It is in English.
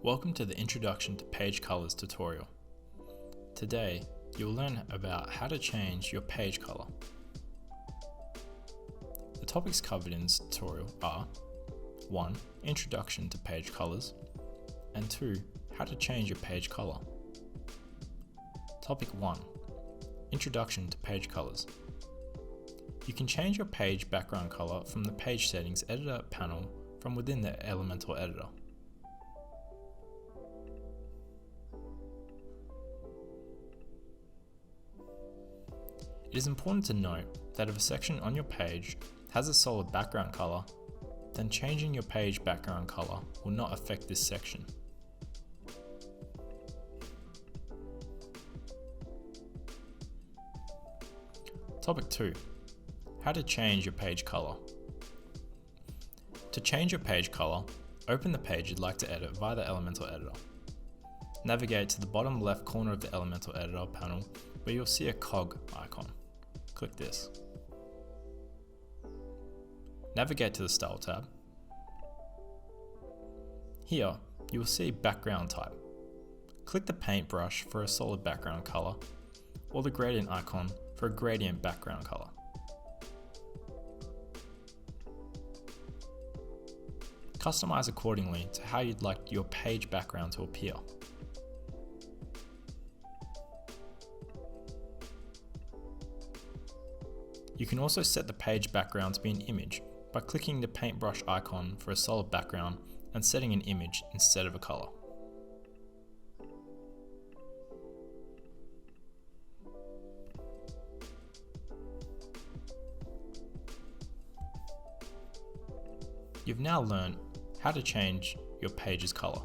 Welcome to the Introduction to Page Colors tutorial. Today, you'll learn about how to change your page color. The topics covered in this tutorial are 1. Introduction to page colors, and 2. How to change your page color. Topic 1. Introduction to page colors. You can change your page background color from the Page Settings Editor panel from within the Elementor editor. It is important to note that if a section on your page has a solid background color, then changing your page background color will not affect this section. Topic 2. How to change your page color. To change your page color, open the page you'd like to edit via the Elementor editor. Navigate to the bottom left corner of the Elementor editor panel where you'll see a cog icon. Click this. Navigate to the Style tab. Here, you will see background type. Click the paintbrush for a solid background color, or the gradient icon for a gradient background color. Customize accordingly to how you'd like your page background to appear. You can also set the page background to be an image by clicking the paintbrush icon for a solid background and setting an image instead of a color. You've now learned how to change your page's color.